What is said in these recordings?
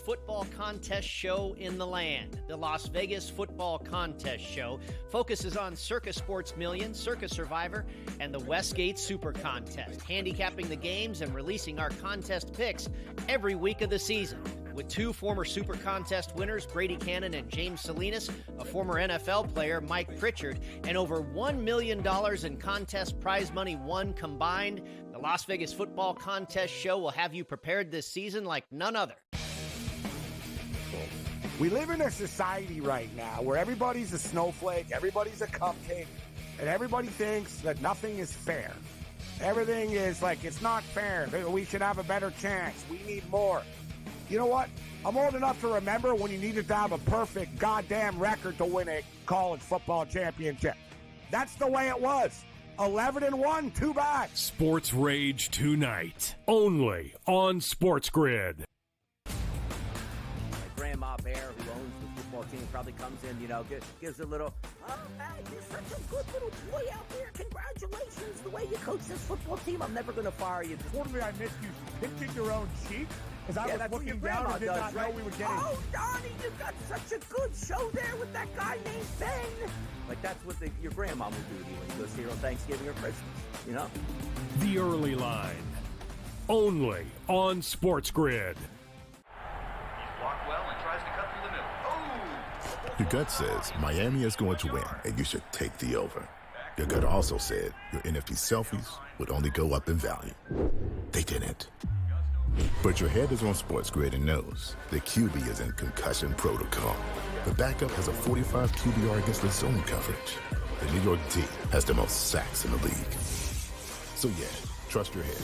football contest show in the land. The Las Vegas Football Contest Show focuses on Circus Sports Million, Circus Survivor, and the Westgate Super Contest, handicapping the games and releasing our contest picks every week of the season. With two former Super Contest winners, Brady Cannon and James Salinas, a former NFL player, Mike Pritchard, and over $1 million in contest prize money won combined, the Las Vegas Football Contest Show will have you prepared this season like none other. We live in a society right now where everybody's a snowflake, everybody's a cupcake, and everybody thinks that nothing is fair. Everything is like, it's not fair. We should have a better chance. We need more. You know what? I'm old enough to remember when you needed to have a perfect goddamn record to win a college football championship. That's the way it was. 11-1, too bad. Sports Rage tonight, only on SportsGrid. Grandma Bear, who owns the football team, probably comes in, gives a little, oh, man, you're such a good little boy out there. Congratulations, the way you coach this football team. I'm never going to fire you. Totally, I missed you pinching your own cheek. Because I was looking down and did not know we were getting. Oh, Donnie, you got such a good show there with that guy named Ben. Like, that's what your grandma would do to you when you go see her on Thanksgiving or Christmas, The Early Line, only on SportsGrid. Blocked well and tries to cut through the middle. Oh! Your gut says Miami is going to win, and you should take the over. Your gut also said your NFT selfies would only go up in value. They didn't. But your head is on SportsGrid and knows the QB is in concussion protocol. The backup has a 45 QBR against the zone coverage. The New York D has the most sacks in the league. So yeah, trust your head.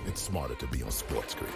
It's smarter to be on SportsGrid.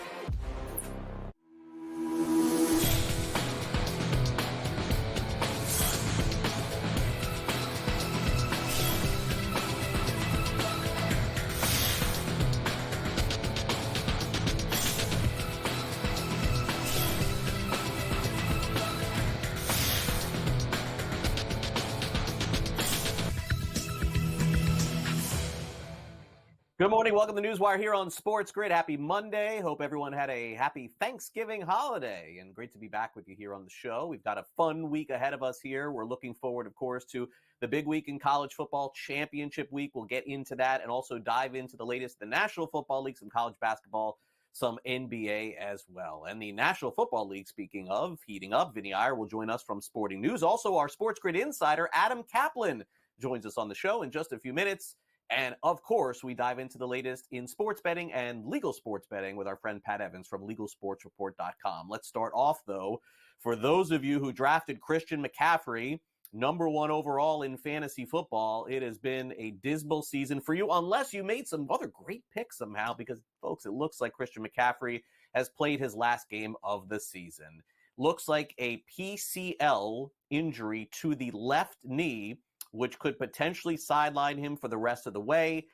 Good morning. Welcome to NewsWire here on SportsGrid. Happy Monday. Hope everyone had a happy Thanksgiving holiday, and great to be back with you here on the show. We've got a fun week ahead of us here. We're looking forward, of course, to the big week in college football, championship week. We'll get into that and also dive into the latest in the National Football League, some college basketball, some NBA as well. And the National Football League, speaking of heating up, Vinnie Iyer will join us from Sporting News. Also, our SportsGrid insider, Adam Caplan, joins us on the show in just a few minutes. And, of course, we dive into the latest in sports betting and legal sports betting with our friend Pat Evans from LegalSportsReport.com. Let's start off, though, for those of you who drafted Christian McCaffrey, #1 overall in fantasy football, it has been a dismal season for you, unless you made some other great picks somehow, because, folks, it looks like Christian McCaffrey has played his last game of the season. Looks like a PCL injury to the left knee, which could potentially sideline him for the rest of the way.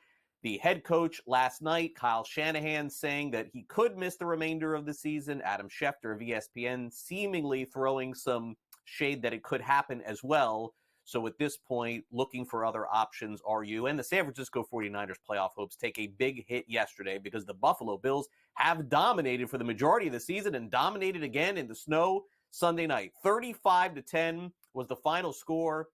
The head coach last night, Kyle Shanahan, saying that he could miss the remainder of the season. Adam Schefter of ESPN seemingly throwing some shade that it could happen as well. So at this point, looking for other options are you. And the San Francisco 49ers playoff hopes take a big hit yesterday because the Buffalo Bills have dominated for the majority of the season and dominated again in the snow Sunday night. 35-10 was the final score.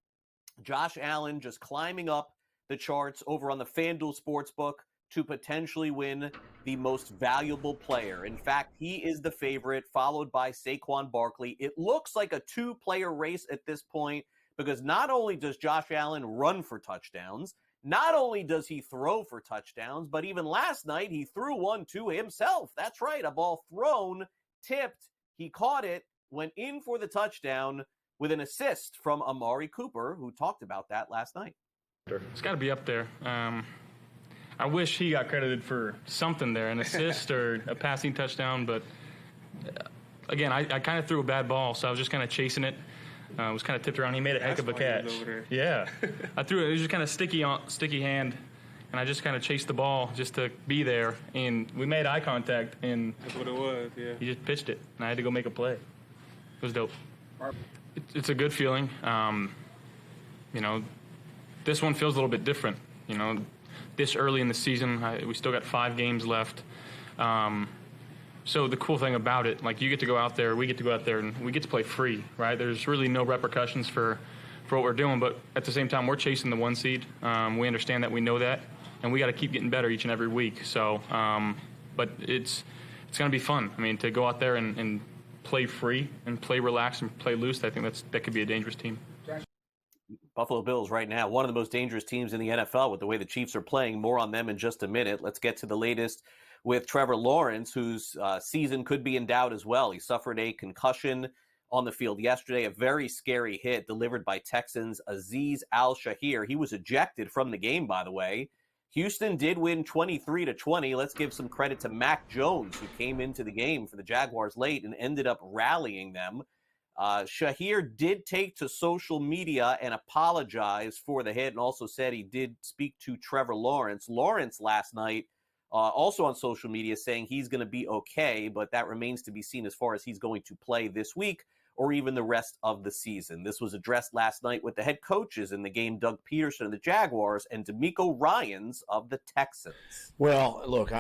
Josh Allen just climbing up the charts over on the FanDuel Sportsbook to potentially win the most valuable player. In fact, he is the favorite, followed by Saquon Barkley. It looks like a two-player race at this point because not only does Josh Allen run for touchdowns, not only does he throw for touchdowns, but even last night he threw one to himself. That's right, a ball thrown, tipped, he caught it, went in for the touchdown, with an assist from Amari Cooper, who talked about that last night. It's got to be up there. I wish he got credited for something there, an assist or a passing touchdown. But, again, I kind of threw a bad ball, so I was just kind of chasing it. I was kind of tipped around. He made a heck of a catch. Yeah. I threw it. It was just kind of sticky hand, and I just kind of chased the ball just to be there. And we made eye contact, and that's what it was, yeah. He just pitched it, and I had to go make a play. It was dope. It's a good feeling. This one feels a little bit different. This early in the season, we still got 5 games left. So the cool thing about it, like you get to go out there, we get to go out there, and we get to play free, right? There's really no repercussions for what we're doing, but at the same time, we're chasing the 1 seed. We understand that, we know that, and we got to keep getting better each and every week. So, but it's going to be fun. I mean, to go out there and play free and play relaxed and play loose, I think that could be a dangerous team. Buffalo Bills right now, one of the most dangerous teams in the NFL with the way the Chiefs are playing. More on them in just a minute. Let's get to the latest with Trevor Lawrence, whose season could be in doubt as well. He suffered a concussion on the field yesterday, a very scary hit delivered by Texans' Azeez Al-Shaair. He was ejected from the game, by the way. Houston did win 23-20. Let's give some credit to Mac Jones, who came into the game for the Jaguars late and ended up rallying them. Shaair did take to social media and apologize for the hit, and also said he did speak to Trevor Lawrence. Lawrence last night also on social media saying he's going to be okay, but that remains to be seen as far as he's going to play this week or even the rest of the season. This was addressed last night with the head coaches in the game, Doug Peterson of the Jaguars and DeMeco Ryans of the Texans. Well, look,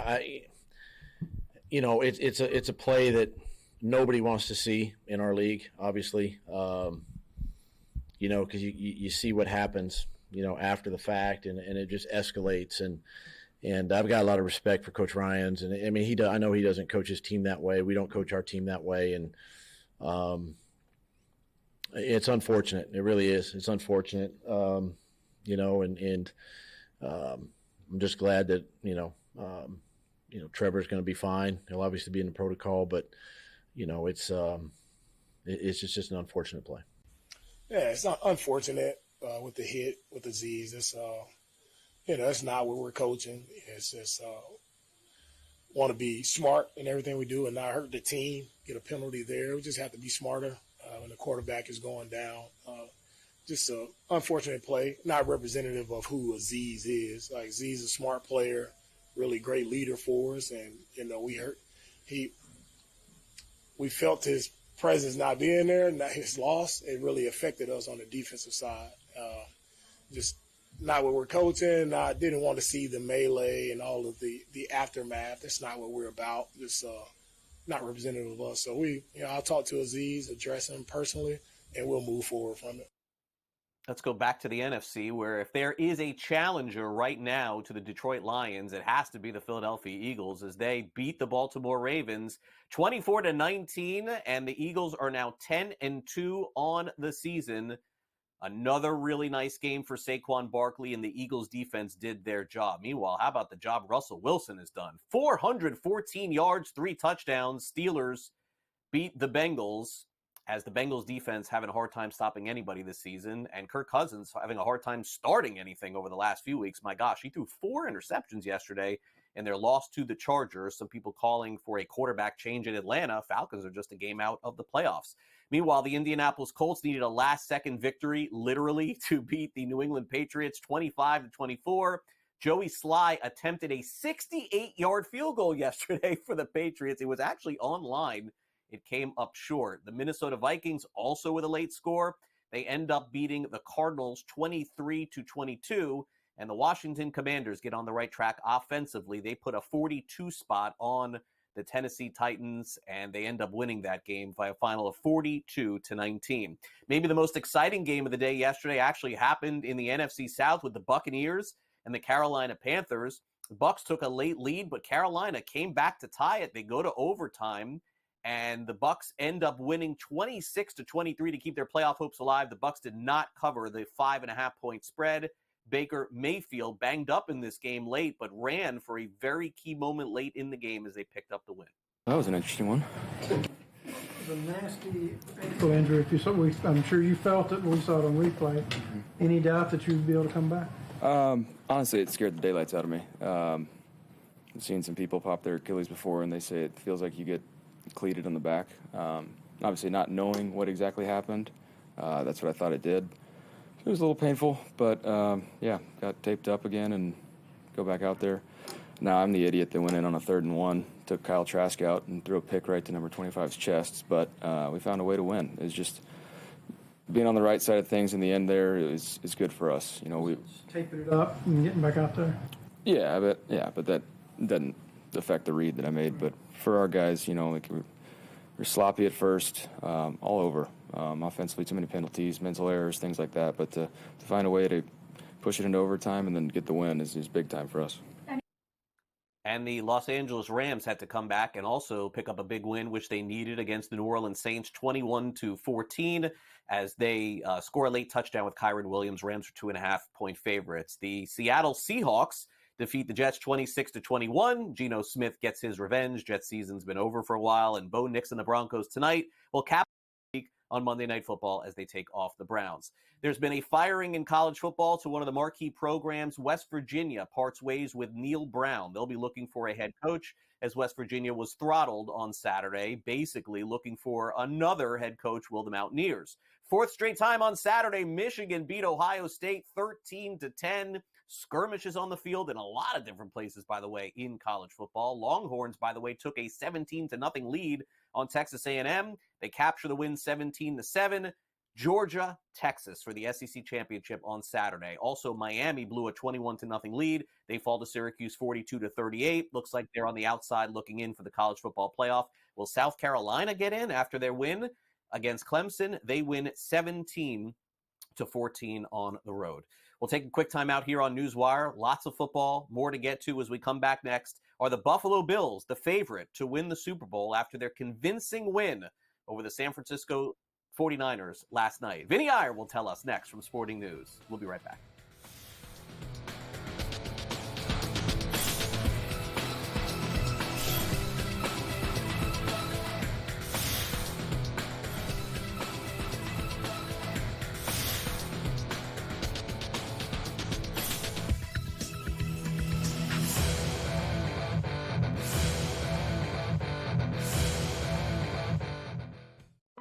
it's a play that nobody wants to see in our league, obviously, because you see what happens, after the fact, and it just escalates. And I've got a lot of respect for Coach Ryans, and I mean, I know he doesn't coach his team that way. We don't coach our team that way, and it's unfortunate. It really is. It's unfortunate, and I'm just glad that Trevor's going to be fine. He'll obviously be in the protocol, but it's just an unfortunate play. Yeah, it's not unfortunate with the hit with the Z's. It's that's not what we're coaching. It's just want to be smart in everything we do and not hurt the team. Get a penalty there. We just have to be smarter when the quarterback is going down. Just an unfortunate play, not representative of who Azeez is. Like, Azeez is a smart player, really great leader for us, and we felt his presence not being there, not his loss. It really affected us on the defensive side. Just not what we're coaching. I didn't want to see the melee and all of the aftermath. That's not what we're about. Just not representative of us. So I'll talk to Azeez, address him personally, and we'll move forward from it. Let's go back to the NFC, where if there is a challenger right now to the Detroit Lions, it has to be the Philadelphia Eagles, as they beat the Baltimore Ravens 24-19, and the Eagles are now 10-2 on the season. Another really nice game for Saquon Barkley, and the Eagles defense did their job. Meanwhile, how about the job Russell Wilson has done? 414 yards, 3 touchdowns. Steelers beat the Bengals, as the Bengals defense having a hard time stopping anybody this season, and Kirk Cousins having a hard time starting anything over the last few weeks. My gosh, he threw 4 interceptions yesterday in their loss to the Chargers. Some people calling for a quarterback change in Atlanta. Falcons are just a game out of the playoffs. Meanwhile, the Indianapolis Colts needed a last-second victory, literally, to beat the New England Patriots 25-24. Joey Sly attempted a 68-yard field goal yesterday for the Patriots. It was actually online. It came up short. The Minnesota Vikings, also with a late score, they end up beating the Cardinals 23-22, and the Washington Commanders get on the right track offensively. They put a 42 spot on the Tennessee Titans, and they end up winning that game by a final of 42-19. Maybe the most exciting game of the day yesterday actually happened in the NFC South with the Buccaneers and the Carolina Panthers. The Bucs took a late lead, but Carolina came back to tie it. They go to overtime, and the Bucs end up winning 26-23 to keep their playoff hopes alive. The Bucs did not cover the 5.5-point spread. Baker Mayfield banged up in this game late, but ran for a very key moment late in the game as they picked up the win. That was an interesting one. It was a nasty ankle injury. I'm sure you felt it when we saw it on replay. Mm-hmm. Any doubt that you'd be able to come back? Honestly, it scared the daylights out of me. I've seen some people pop their Achilles before, and they say it feels like you get cleated on the back. Obviously, not knowing what exactly happened, that's what I thought it did. It was a little painful, but got taped up again and go back out there. Now I'm the idiot that went in on a 3rd and 1, took Kyle Trask out and threw a pick right to number 25's chest, but we found a way to win. It's just being on the right side of things in the end there is good for us. We taping it up and getting back out there. Yeah, but that doesn't affect the read that I made. But for our guys, like we're sloppy at first, all over. Offensively, too many penalties, mental errors, things like that. But to find a way to push it into overtime and then get the win is big time for us. And the Los Angeles Rams had to come back and also pick up a big win, which they needed against the New Orleans Saints, 21-14, as they score a late touchdown with Kyron Williams. Rams are 2.5-point favorites. The Seattle Seahawks defeat the Jets 26-21. Geno Smith gets his revenge. Jets season's been over for a while, and Bo Nix and the Broncos tonight will cap the week on Monday Night Football as they take off the Browns. There's been a firing in college football to one of the marquee programs. West Virginia parts ways with Neil Brown. They'll be looking for a head coach, as West Virginia was throttled on Saturday, basically looking for another head coach, will the Mountaineers. Fourth straight time on Saturday, Michigan beat Ohio State 13-10. Skirmishes on the field in a lot of different places, by the way, in college football. Longhorns, by the way, took a 17-0 lead on Texas A&M. They capture the win 17-7. Georgia, Texas for the SEC championship on Saturday. Also, Miami blew a 21-0 lead. They fall to Syracuse 42-38. Looks like they're on the outside looking in for the college football playoff. Will South Carolina get in after their win against Clemson? They win 17-14 on the road. We'll take a quick time out here on NewsWire. Lots of football, more to get to as we come back next. Are the Buffalo Bills the favorite to win the Super Bowl after their convincing win over the San Francisco 49ers last night? Vinnie Iyer will tell us next from Sporting News. We'll be right back.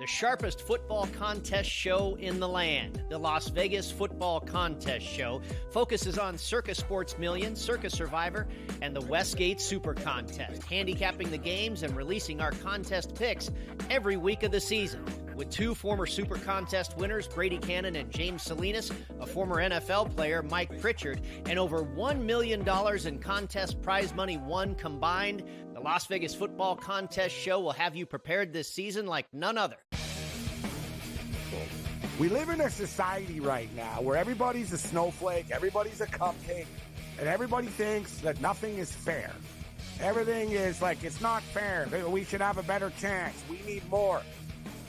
The sharpest football contest show in the land, the Las Vegas Football Contest Show, focuses on Circus Sports Million, Circus Survivor, and the Westgate Super Contest, handicapping the games and releasing our contest picks every week of the season. With two former Super Contest winners, Brady Cannon and James Salinas, a former NFL player, Mike Pritchard, and over $1 million in contest prize money won combined, the Las Vegas Football Contest Show will have you prepared this season like none other. We live in a society right now where everybody's a snowflake, everybody's a cupcake, and everybody thinks that nothing is fair. Everything is like, it's not fair. We should have a better chance. We need more.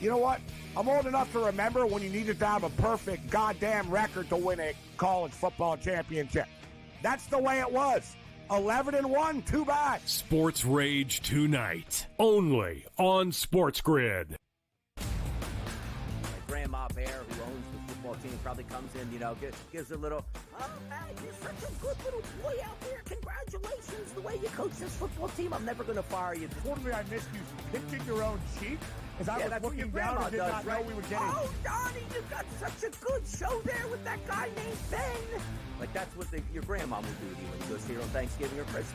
You know what? I'm old enough to remember when you needed to have a perfect goddamn record to win a college football championship. That's the way it was. 11-1, too bad. Sports Rage tonight, only on SportsGrid. Grandma Bear, who owns the football team, probably comes in, gives a little, oh, man, you're such a good little boy out there. Congratulations, the way you coach this football team. I'm never going to fire you. Totally, I missed you. Picking your own sheep? Because I was looking down and did not know we were getting... Oh, Donnie, you got such a good show there with that guy named Ben. Like, that's what your grandma would do to you when you go see her on Thanksgiving or Christmas,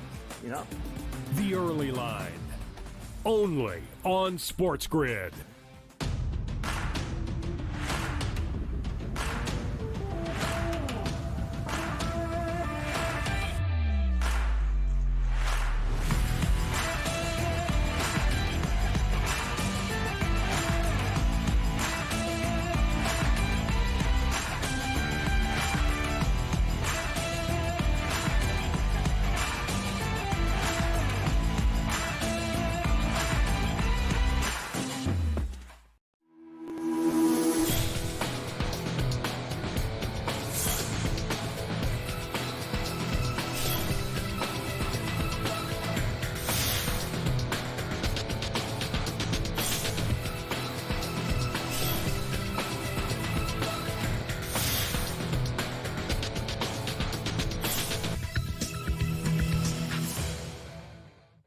The Early Line, only on SportsGrid.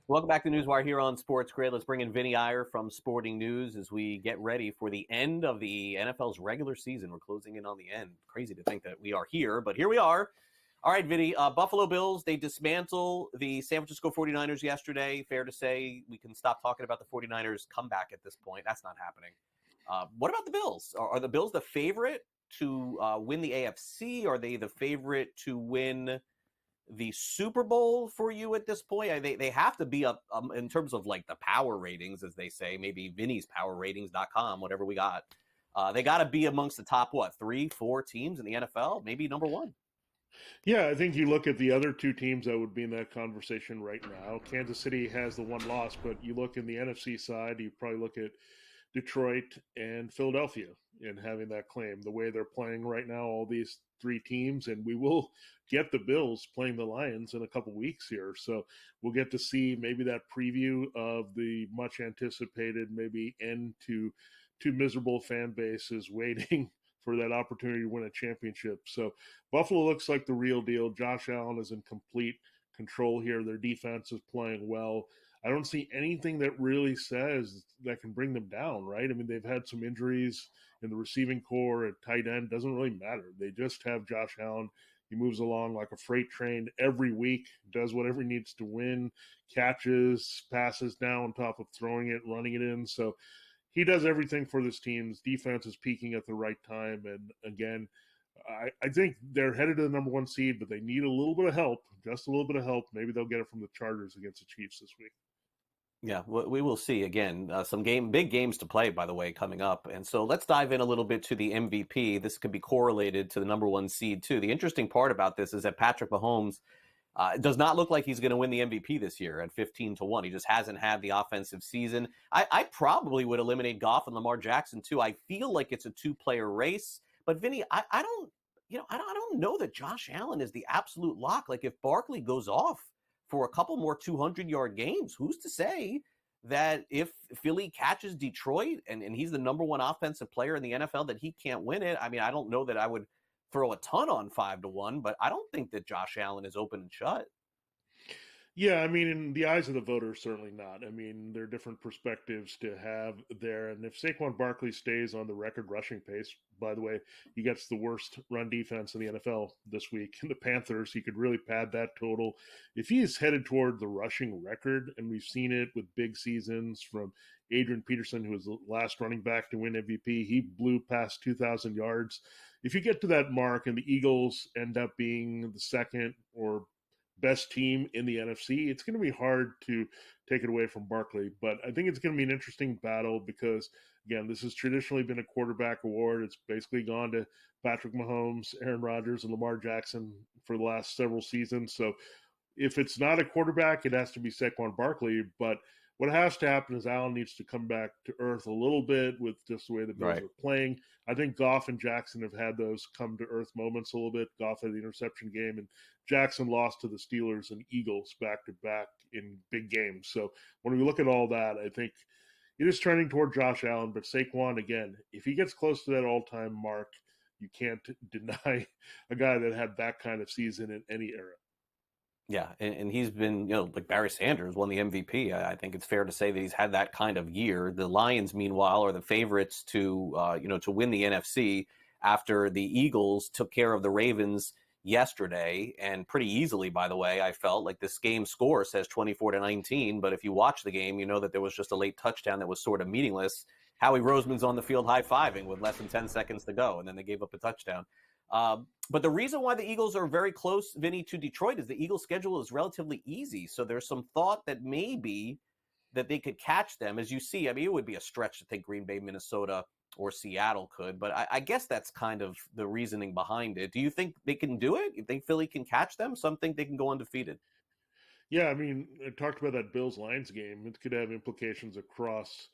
Welcome back to NewsWire here on SportsGrid. Let's bring in Vinnie Iyer from Sporting News as we get ready for the end of the NFL's regular season. We're closing in on the end. Crazy to think that we are here, but here we are. All right, Vinnie, Buffalo Bills, they dismantle the San Francisco 49ers yesterday. Fair to say we can stop talking about the 49ers comeback at this point. That's not happening. What about the Bills? Are the Bills the favorite to win the AFC? Are they the favorite to win the Super Bowl for you at this point? They have to be up in terms of like the power ratings, as they say, maybe Vinnie's powerratings.com, whatever we got. They got to be amongst the top, 3, 4 teams in the NFL, maybe number one. Yeah, I think you look at the other two teams that would be in that conversation right now. Kansas City has the one loss, but you look in the NFC side, you probably look at Detroit and Philadelphia and having that claim. The way they're playing right now, all these three teams, and we will get the Bills playing the Lions in a couple weeks here. So we'll get to see maybe that preview of the much anticipated maybe end to two miserable fan bases waiting for that opportunity to win a championship. So Buffalo looks like the real deal. Josh Allen is in complete control here. Their defense is playing well. I don't see anything that really says that can bring them down, right? I mean, they've had some injuries in the receiving core at tight end. Doesn't really matter. They just have Josh Allen. He moves along like a freight train every week, does whatever he needs to win, catches, passes down on top of throwing it, running it in. So he does everything for this team's defense is peaking at the right time. And again, I think they're headed to the number one seed, but they need a little bit of help, just a little bit of help. Maybe they'll get it from the Chargers against the Chiefs this week. Yeah, we will see. Again, some big games to play, by the way, coming up. And so let's dive in a little bit to the MVP. This could be correlated to the number one seed, too. The interesting part about this is that Patrick Mahomes does not look like he's going to win the MVP this year at 15-1. He just hasn't had the offensive season. I probably would eliminate Goff and Lamar Jackson, too. I feel like it's a two-player race. But, Vinny, I don't know that Josh Allen is the absolute lock. Like, if Barkley goes off for a couple more 200-yard games, who's to say that if Philly catches Detroit and he's the number one offensive player in the NFL that he can't win it? I mean, I don't know that I would throw a ton on 5-1, but I don't think that Josh Allen is open and shut. Yeah, I mean, in the eyes of the voters, certainly not. I mean, there are different perspectives to have there. And if Saquon Barkley stays on the record rushing pace, by the way, he gets the worst run defense in the NFL this week. And the Panthers, he could really pad that total. If he is headed toward the rushing record, and we've seen it with big seasons from Adrian Peterson, who was the last running back to win MVP, he blew past 2,000 yards. If you get to that mark and the Eagles end up being the second or best team in the NFC, it's going to be hard to take it away from Barkley. But I think it's going to be an interesting battle because, again, this has traditionally been a quarterback award. It's basically gone to Patrick Mahomes, Aaron Rodgers, and Lamar Jackson for the last several seasons. So if it's not a quarterback, it has to be Saquon Barkley. But what has to happen is Allen needs to come back to earth a little bit with just the way the Bills are playing. I think Goff and Jackson have had those come to earth moments a little bit. Goff had the interception game, and Jackson lost to the Steelers and Eagles back-to-back in big games. So when we look at all that, I think it is trending toward Josh Allen. But Saquon, again, if he gets close to that all-time mark, you can't deny a guy that had that kind of season in any era. Yeah, and he's been, like Barry Sanders won the MVP. I think it's fair to say that he's had that kind of year. The Lions, meanwhile, are the favorites to win the NFC after the Eagles took care of the Ravens yesterday, and pretty easily, by the way. I felt like this game score says 24-19, but if you watch the game, you know that there was just a late touchdown that was sort of meaningless. Howie Roseman's on the field high-fiving with less than 10 seconds to go, and then they gave up a touchdown. But the reason why the Eagles are very close, Vinny, to Detroit is the Eagles' schedule is relatively easy. So there's some thought that maybe that they could catch them. As you see, I mean, it would be a stretch to think Green Bay, Minnesota, or Seattle could. But I guess that's kind of the reasoning behind it. Do you think they can do it? You think Philly can catch them? Some think they can go undefeated. Yeah, I mean, I talked about that Bills-Lions game. It could have implications across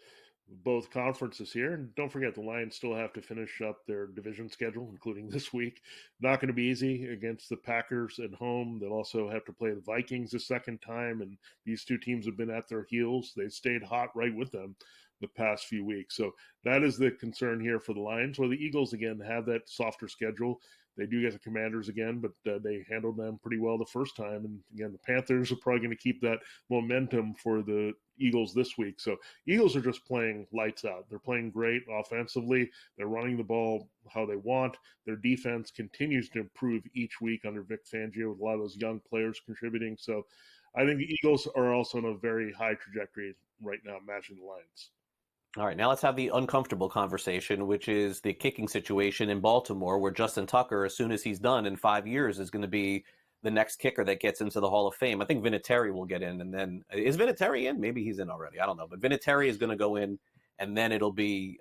both conferences here. And don't forget, the Lions still have to finish up their division schedule, including this week. Not going to be easy against the Packers at home. They'll also have to play the Vikings a second time, and these two teams have been at their heels. They've stayed hot right with them the past few weeks. So that is the concern here for the Lions. Well, the Eagles, again, have that softer schedule. They do get the Commanders again, but they handled them pretty well the first time. And again, the Panthers are probably going to keep that momentum for the Eagles this week. So Eagles are just playing lights out. They're playing great offensively. They're running the ball how they want. Their defense continues to improve each week under Vic Fangio with a lot of those young players contributing. So I think the Eagles are also on a very high trajectory right now, matching the Lions. All right, now let's have the uncomfortable conversation, which is the kicking situation in Baltimore, where Justin Tucker, as soon as he's done in 5 years, is going to be the next kicker that gets into the Hall of Fame. I think Vinatieri will get in, and then is Vinatieri in? Maybe he's in already. I don't know, but Vinatieri is going to go in, and then it'll be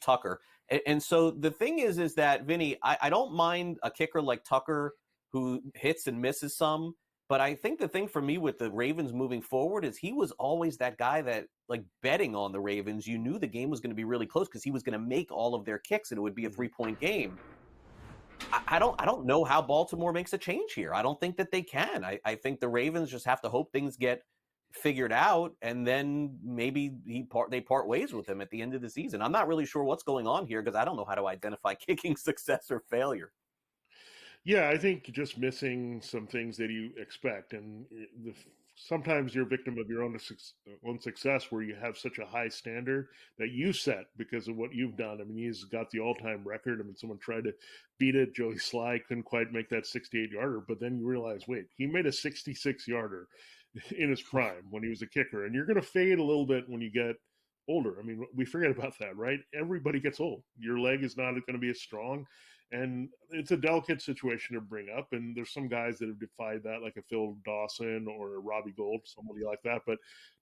Tucker. And so the thing is that Vinny, I don't mind a kicker like Tucker who hits and misses some, but I think the thing for me with the Ravens moving forward is he was always that guy that, like, betting on the Ravens, you knew the game was going to be really close because he was going to make all of their kicks and it would be a 3-point game. I don't know how Baltimore makes a change here. I don't think that they can. I think the Ravens just have to hope things get figured out, and then maybe they part ways with him at the end of the season. I'm not really sure what's going on here because I don't know how to identify kicking success or failure. Yeah, I think just missing some things that you expect, and sometimes you're a victim of your own success where you have such a high standard that you set because of what you've done. I mean, he's got the all-time record. I mean, someone tried to beat it. Joey Sly couldn't quite make that 68-yarder, but then you realize, wait, he made a 66-yarder in his prime when he was a kicker, and you're going to fade a little bit when you get older. I mean, we forget about that, right? Everybody gets old. Your leg is not going to be as strong. And it's a delicate situation to bring up. And there's some guys that have defied that, like a Phil Dawson or a Robbie Gould, somebody like that. But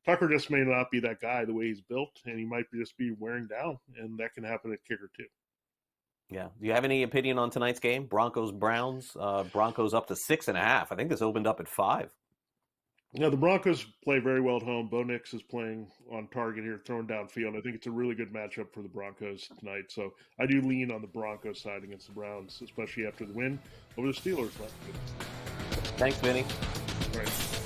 Tucker just may not be that guy the way he's built, and he might just be wearing down. And that can happen at kicker too. Yeah. Do you have any opinion on tonight's game? Broncos-Browns. Broncos up to 6.5. I think this opened up at 5. Yeah, the Broncos play very well at home. Bo Nix is playing on target here, throwing downfield. I think it's a really good matchup for the Broncos tonight. So I do lean on the Broncos side against the Browns, especially after the win over the Steelers last week. Thanks, Vinny. All right.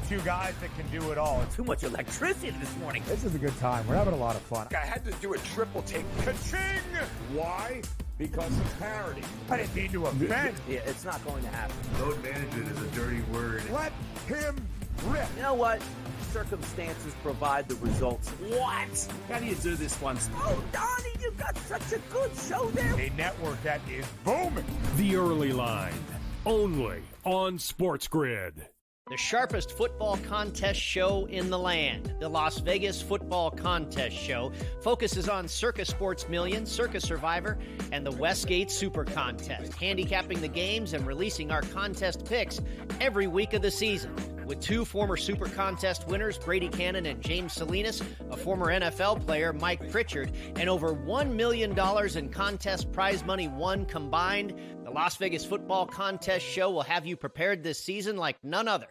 Two guys that can do it all. Too much electricity this morning. This is a good time. We're having a lot of fun. I had to do a triple take. Ka-ching! Why? Because of parity. I didn't mean to offend. Yeah, it's not going to happen. Load management is a dirty word. Let him rip. You know what? Circumstances provide the results. What? How do you do this one? Oh, Donnie, you got such a good show there. A network that is booming. The Early Line, only on SportsGrid. The sharpest football contest show in the land, the Las Vegas Football Contest Show, focuses on Circus Sports Million, Circus Survivor, and the Westgate Super Contest, handicapping the games and releasing our contest picks every week of the season. With 2 former Super Contest winners, Brady Cannon and James Salinas, a former NFL player, Mike Pritchard, and over $1 million in contest prize money won combined, the Las Vegas Football Contest Show will have you prepared this season like none other.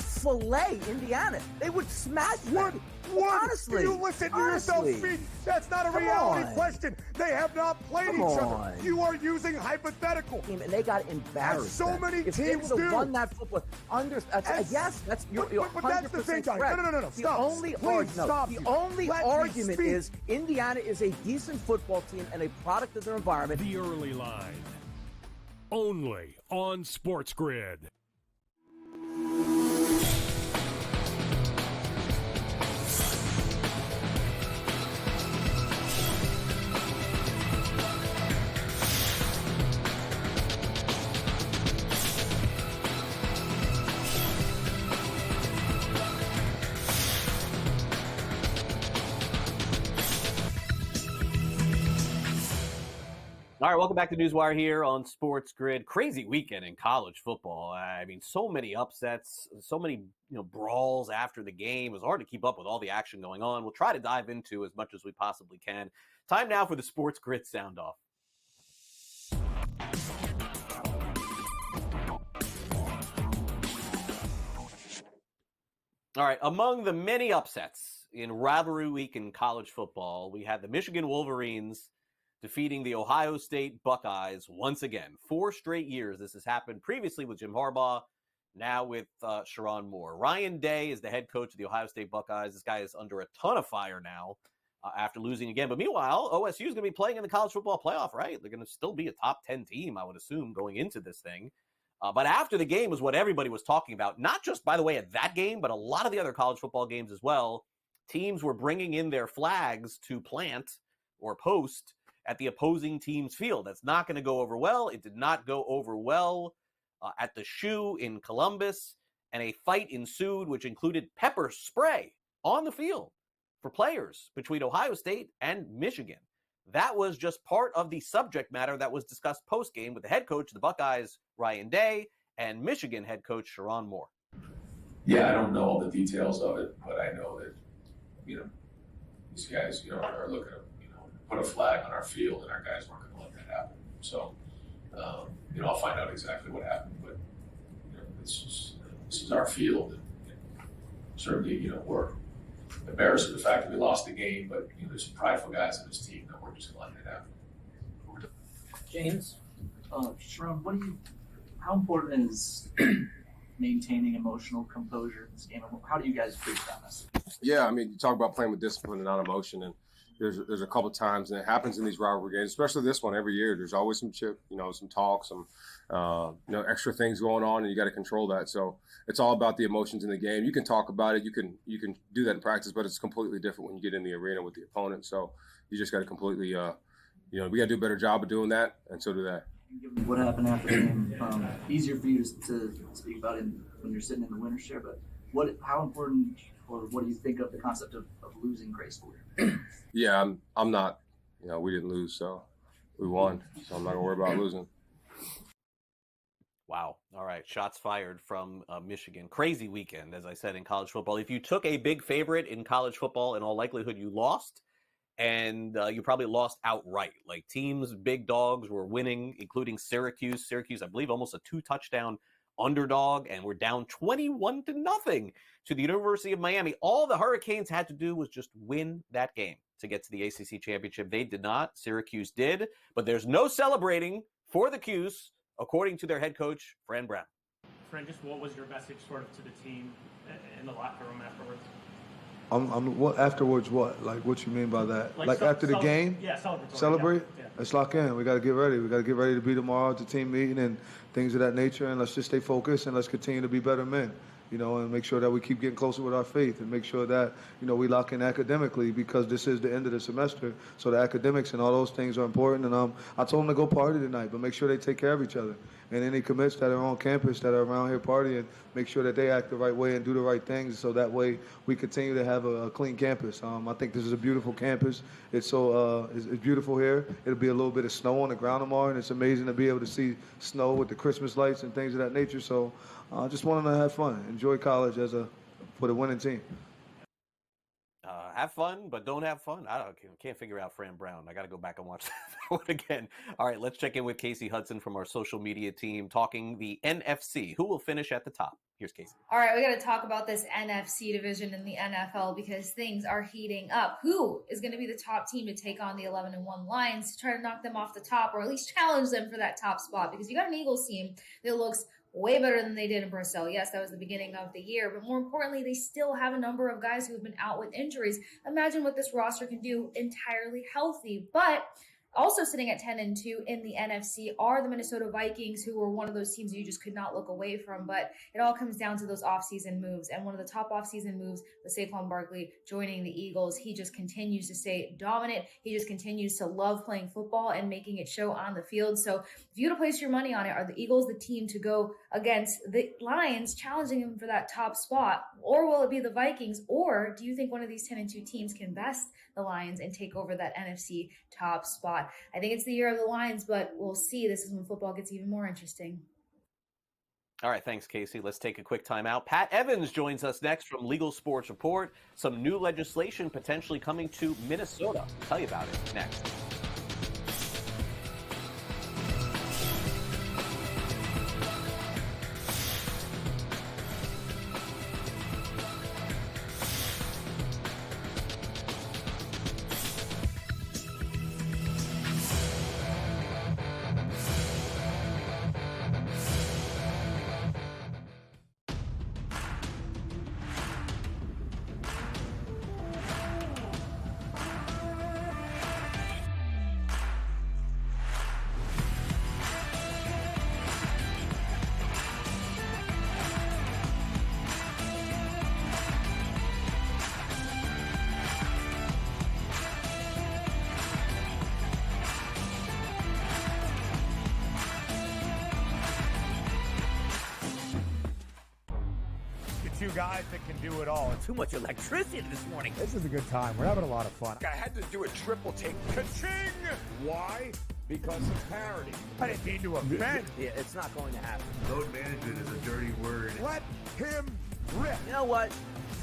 Fillet Indiana. They would smash them. What? Honestly. You listen to yourself speak. That's not a reality question. They have not played each other. You are using hypothetical. And they got embarrassed. As so many if teams they do. Won that football. Yes, that's you're but that's the thing, guys. No. Stop. The only argument is Indiana is a decent football team and a product of their environment. The Early Line, only on SportsGrid. All right, welcome back to NewsWire here on SportsGrid. Crazy weekend in college football. I mean, so many upsets, so many brawls after the game. It was hard to keep up with all the action going on. We'll try to dive into as much as we possibly can. Time now for the SportsGrid sound off. All right, among the many upsets in rivalry week in college football, we had the Michigan Wolverines defeating the Ohio State Buckeyes once again. 4 straight years this has happened, previously with Jim Harbaugh, now with Sherrone Moore. Ryan Day is the head coach of the Ohio State Buckeyes. This guy is under a ton of fire now after losing again. But meanwhile, OSU is going to be playing in the college football playoff, right? They're going to still be a top 10 team, I would assume, going into this thing. But after the game was what everybody was talking about, not just, by the way, at that game, but a lot of the other college football games as well. Teams were bringing in their flags to plant or post at the opposing team's field. That's not going to go over well. It did not go over well at the Shoe in Columbus, and a fight ensued, which included pepper spray on the field for players between Ohio State and Michigan. That was just part of the subject matter that was discussed post-game with the head coach of the Buckeyes, Ryan Day, and Michigan head coach Sherrone Moore. Yeah, I don't know all the details of it, but I know that, these guys, are looking to, put a flag on our field, and our guys weren't going to let that happen. So, I'll find out exactly what happened, but, this is our field, and certainly, we're embarrassed of the fact that we lost the game, but there's some prideful guys on this team that we're just going to let it happen. James, Sherrone, how important is maintaining emotional composure in this game? How do you guys break down this? Yeah, you talk about playing with discipline and not emotion, and there's a couple times, and it happens in these rivalry games, especially this one every year. There's always some some talk, some extra things going on, and you got to control that. So it's all about the emotions in the game. You can talk about it, you can do that in practice, but it's completely different when you get in the arena with the opponent. So you just got to completely, we got to do a better job of doing that, and so do that. What happened after the game? Easier for you to speak about it when you're sitting in the winner's chair, but how important, or what do you think of the concept of losing gracefully? Yeah, I'm not. We didn't lose, so we won. So I'm not gonna worry about losing. Wow. All right. Shots fired from Michigan. Crazy weekend, as I said, in college football. If you took a big favorite in college football, in all likelihood, you lost. And you probably lost outright. Like, teams, big dogs were winning, including Syracuse. Syracuse, I believe, almost a 2-touchdown underdog, and we're down 21-0 to the University of Miami. All the Hurricanes had to do was just win that game to get to the ACC championship. They did not. Syracuse did. But there's no celebrating for the Cuse, according to their head coach, Fran Brown. Fran, just what was your message sort of to the team in the locker room afterwards? What afterwards? What? Like, what you mean by that? Like after the game? Yeah, celebrate. Yeah. Let's lock in. We got to get ready. We got to get ready to be tomorrow at the team meeting and things of that nature. And let's just stay focused and let's continue to be better men. And make sure that we keep getting closer with our faith and make sure that, we lock in academically, because this is the end of the semester. So the academics and all those things are important. And I told them to go party tonight, but make sure they take care of each other. And any commits that are on campus that are around here partying, make sure that they act the right way and do the right things, so that way we continue to have a clean campus. I think this is a beautiful campus. It's beautiful here. It'll be a little bit of snow on the ground tomorrow, and it's amazing to be able to see snow with the Christmas lights and things of that nature. So I just want them to have fun, enjoy college for the winning team. Have fun, but don't have fun. I can't figure out Fran Brown. I got to go back and watch that one again. All right, let's check in with Casey Hudson from our social media team, talking the NFC. Who will finish at the top? Here's Casey. All right, we got to talk about this NFC division in the NFL, because things are heating up. Who is going to be the top team to take on the 11-1 Lions to try to knock them off the top, or at least challenge them for that top spot? Because you got an Eagles team that looks way better than they did in Purcell. Yes, that was the beginning of the year, but more importantly, they still have a number of guys who have been out with injuries. Imagine what this roster can do entirely healthy. But also sitting at 10-2 in the NFC are the Minnesota Vikings, who were one of those teams you just could not look away from. But it all comes down to those offseason moves. And one of the top offseason moves was Saquon Barkley joining the Eagles. He just continues to stay dominant. He just continues to love playing football and making it show on the field. So if you had to place your money on it, are the Eagles the team to go against the Lions, challenging them for that top spot? Or will it be the Vikings? Or do you think one of these 10-2 teams can best the Lions and take over that NFC top spot? I think it's the year of the Lions, but we'll see. This is when football gets even more interesting. All right, thanks, Casey. Let's take a quick timeout. Pat Evans joins us next from Legal Sports Report. Some new legislation potentially coming to Minnesota. I'll tell you about it next. two guys that can do it all. Too much electricity this morning. This is a good time. We're having a lot of fun. I had to do a triple take. Ka-ching! Why? Because of parity. I didn't mean to offend. Yeah, it's not going to happen. Load management is a dirty word. Let him rip. You know what?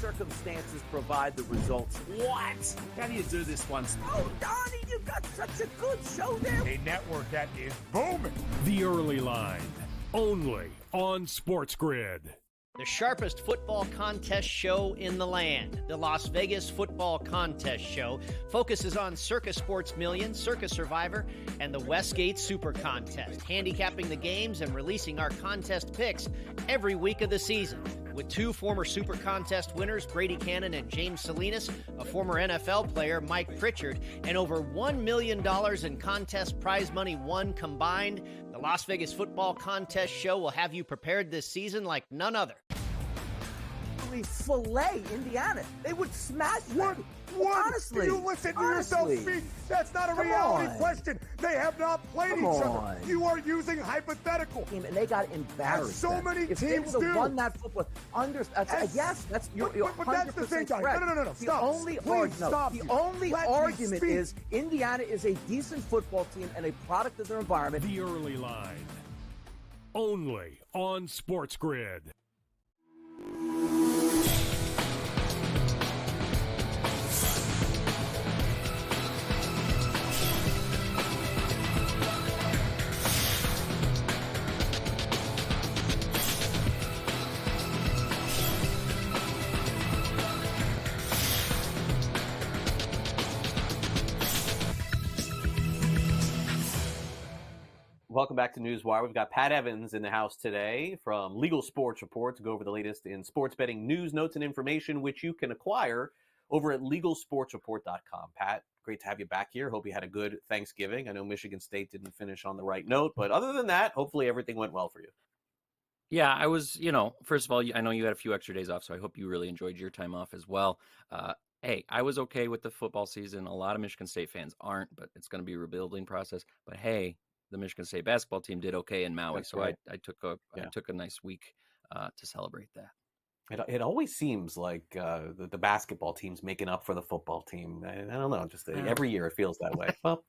Circumstances provide the results. What? How do you do this once? Oh, Donnie, you got such a good show there. A network that is booming. The Early Line, only on SportsGrid. The sharpest football contest show in the land, the Las Vegas Football Contest Show, focuses on Circa Sports Million, Circa Survivor, and the Westgate Super Contest, handicapping the games and releasing our contest picks every week of the season. With two former Super Contest winners, Brady Cannon and James Salinas, a former NFL player, Mike Pritchard, and over $1 million in contest prize money won combined, the Las Vegas Football Contest Show will have you prepared this season like none other. Fillet Indiana. They would smash them. What? Honestly. Do you listen to yourself speak? That's not a reality question. They have not played each other. You are using hypothetical. And they got embarrassed. So many if teams they do. Won that football. Yes, that's you're but that's the thing, Johnny. No. Stop. The only argument is Indiana is a decent football team and a product of their environment. The Early Line, only on SportsGrid. Welcome back to NewsWire. We've got Pat Evans in the house today from Legal Sports Report to go over the latest in sports betting news, notes, and information, which you can acquire over at LegalSportsReport.com. Pat, great to have you back here. Hope you had a good Thanksgiving. I know Michigan State didn't finish on the right note, but other than that, hopefully everything went well for you. Yeah, I was, first of all, I know you had a few extra days off, so I hope you really enjoyed your time off as well. Hey, I was okay with the football season. A lot of Michigan State fans aren't, but it's going to be a rebuilding process. But hey, the Michigan State basketball team did okay in Maui, so right. I took a nice week to celebrate that. It always seems like the basketball team's making up for the football team. I don't know, just every year it feels that way. Well,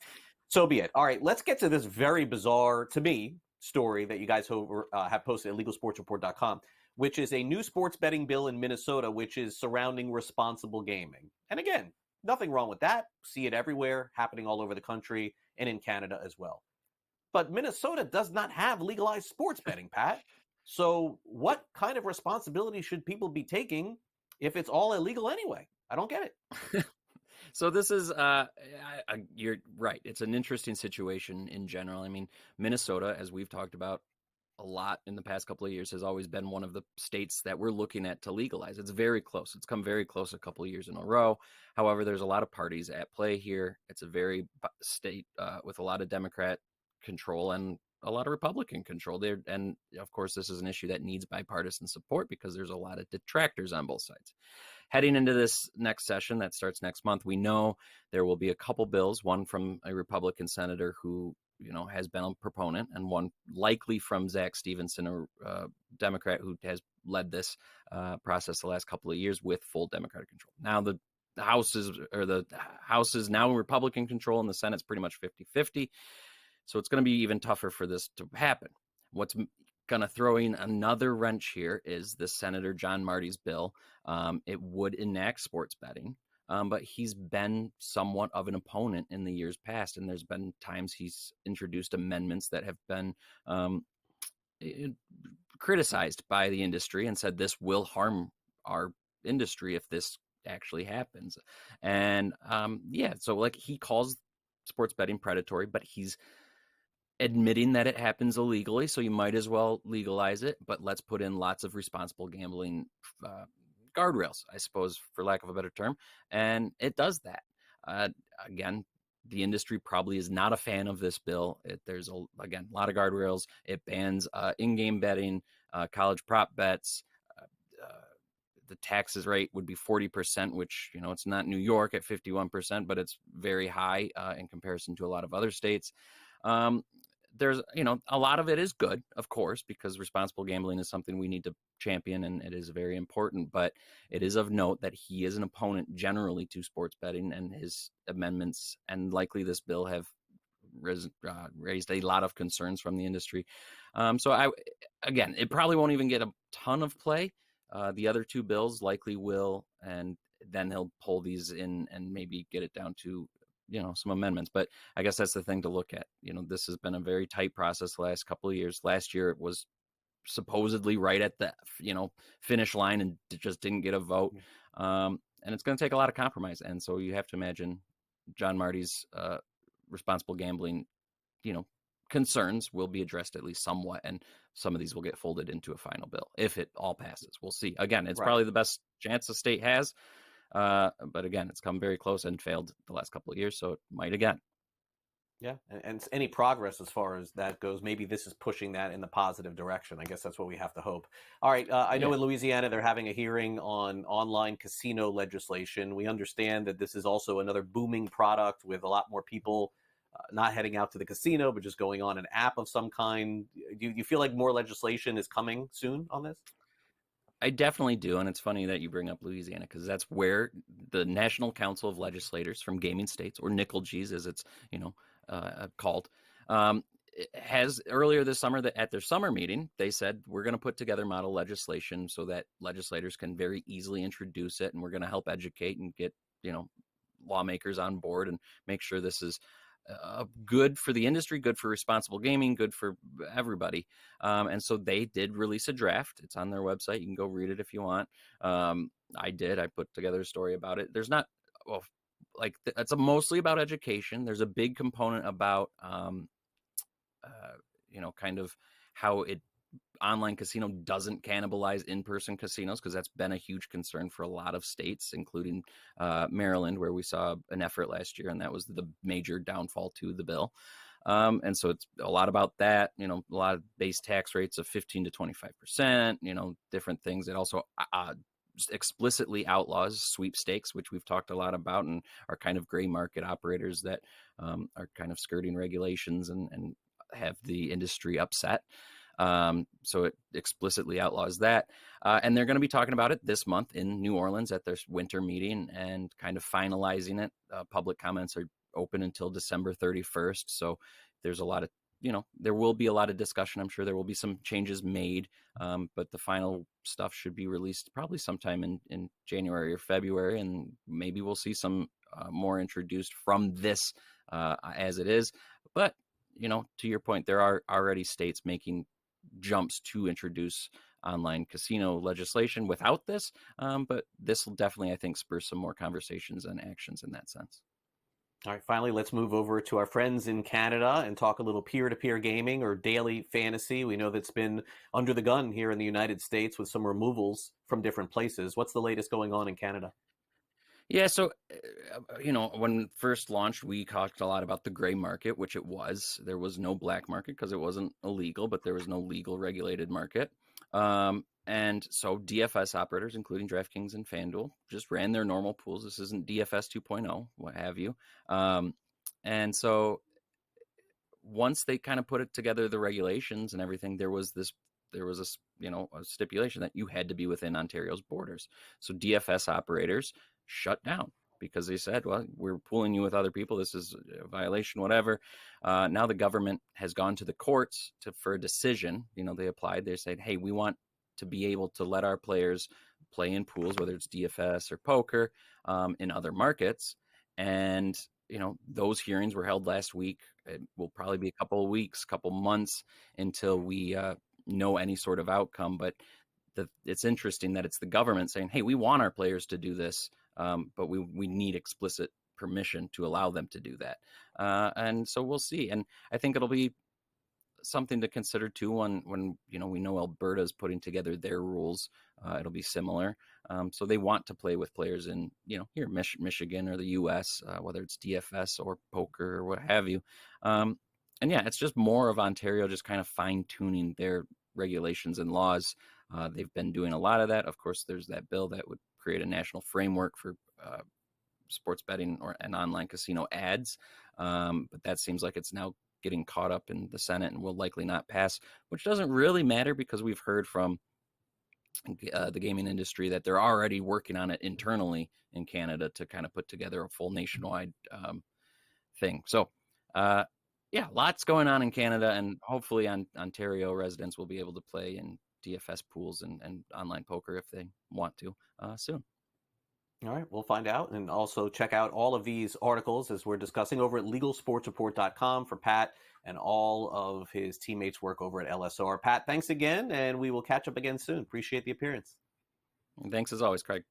so be it. All right, let's get to this very bizarre, to me, story that you guys have posted at LegalSportsReport.com, which is a new sports betting bill in Minnesota, which is surrounding responsible gaming. And again, nothing wrong with that. See it everywhere, happening all over the country and in Canada as well. But Minnesota does not have legalized sports betting, Pat. So what kind of responsibility should people be taking if it's all illegal anyway? I don't get it. So this is, you're right. It's an interesting situation in general. I mean, Minnesota, as we've talked about a lot in the past couple of years, has always been one of the states that we're looking at to legalize. It's very close. It's come very close a couple of years in a row. However, there's a lot of parties at play here. It's a very state with a lot of Democrat control and a lot of Republican control there. And of course, this is an issue that needs bipartisan support because there's a lot of detractors on both sides. Heading into this next session that starts next month, we know there will be a couple bills, one from a Republican senator who, has been a proponent, and one likely from Zach Stevenson, a Democrat who has led this process the last couple of years with full Democratic control. Now the House is now in Republican control and the Senate's pretty much 50-50. So it's going to be even tougher for this to happen. What's going to throw in another wrench here is the Senator John Marty's bill. It would enact sports betting, but he's been somewhat of an opponent in the years past. And there's been times he's introduced amendments that have been criticized by the industry and said this will harm our industry if this actually happens. And so like he calls sports betting predatory, but he's admitting that it happens illegally, so you might as well legalize it, but let's put in lots of responsible gambling guardrails, I suppose, for lack of a better term, and it does that. Again, the industry probably is not a fan of this bill. There's, a lot of guardrails. It bans in-game betting, college prop bets. The taxes rate would be 40%, which, it's not New York at 51%, but it's very high in comparison to a lot of other states. There's, a lot of it is good, of course, because responsible gambling is something we need to champion, and it is very important. But it is of note that he is an opponent generally to sports betting, and his amendments and likely this bill have raised a lot of concerns from the industry. So again, it probably won't even get a ton of play. The other two bills likely will, and then he'll pull these in and maybe get it down to, some amendments. But I guess that's the thing to look at. This has been a very tight process the last couple of years. Last year it was supposedly right at the, finish line and just didn't get a vote. And it's going to take a lot of compromise. And so you have to imagine John Marty's responsible gambling, concerns will be addressed at least somewhat, and some of these will get folded into a final bill if it all passes. We'll see. Again, it's probably the best chance the state has, but again, it's come very close and failed the last couple of years, so it might again. Yeah, and any progress as far as that goes, maybe this is pushing that in the positive direction. I guess that's what we have to hope. All right, I know in Louisiana they're having a hearing on online casino legislation. We understand that this is also another booming product with a lot more people not heading out to the casino, but just going on an app of some kind. Do you feel like more legislation is coming soon on this? I definitely do, and it's funny that you bring up Louisiana, because that's where the National Council of Legislators from Gaming States, or NCLGs as it's called, has earlier this summer at their summer meeting, they said we're going to put together model legislation so that legislators can very easily introduce it, and we're going to help educate and get lawmakers on board and make sure this is good for the industry, good for responsible gaming, good for everybody. And so they did release a draft. It's on their website. You can go read it if you want. I did. I put together a story about it. There's not, it's mostly about education. There's a big component about, kind of how online casino doesn't cannibalize in-person casinos, because that's been a huge concern for a lot of states, including Maryland, where we saw an effort last year, and that was the major downfall to the bill. And so it's a lot about that, a lot of base tax rates of 15 to 25%, different things. It also explicitly outlaws sweepstakes, which we've talked a lot about, and are kind of gray market operators that are kind of skirting regulations and have the industry upset. So it explicitly outlaws that. And they're going to be talking about it this month in New Orleans at their winter meeting and kind of finalizing it. Public comments are open until December 31st. So there's a lot of, there will be a lot of discussion. I'm sure there will be some changes made, but the final stuff should be released probably sometime in January or February. And maybe we'll see some more introduced from this as it is. But, to your point, there are already states making jumps to introduce online casino legislation without this, but this will definitely, I think, spur some more conversations and actions in that sense. All right, finally, let's move over to our friends in Canada and talk a little peer-to-peer gaming or daily fantasy. We know that's been under the gun here in the United States with some removals from different places. What's the latest going on in Canada? Yeah, so, when first launched, we talked a lot about the gray market, which it was. There was no black market because it wasn't illegal, but there was no legal regulated market. And so DFS operators, including DraftKings and FanDuel, just ran their normal pools. This isn't DFS 2.0, what have you. And so once they kind of put it together, the regulations and everything, there was a stipulation that you had to be within Ontario's borders. So DFS operators shut down because they said, well, we're pooling you with other people. This is a violation, whatever. Now the government has gone to the courts for a decision. They applied. They said, hey, we want to be able to let our players play in pools, whether it's DFS or poker, in other markets. And, those hearings were held last week. It will probably be a couple of weeks, couple months until we know any sort of outcome. But it's interesting that it's the government saying, hey, we want our players to do this, but we need explicit permission to allow them to do that. And so we'll see. And I think it'll be something to consider too when we know Alberta is putting together their rules. It'll be similar. So they want to play with players in, here, Michigan or the US, whether it's DFS or poker or what have you. And yeah, it's just more of Ontario just kind of fine tuning their regulations and laws. They've been doing a lot of that. Of course, there's that bill that would create a national framework for sports betting and online casino ads. But that seems like it's now getting caught up in the Senate and will likely not pass, which doesn't really matter because we've heard from the gaming industry, that they're already working on it internally in Canada to kind of put together a full nationwide thing. So, yeah, lots going on in Canada, and hopefully Ontario residents will be able to play in DFS pools and online poker if they want to soon. All right, we'll find out. And also check out all of these articles as we're discussing over at LegalSportsReport.com for Pat and all of his teammates' work over at LSR. Pat, thanks again, and we will catch up again soon. Appreciate the appearance. And thanks as always, Craig.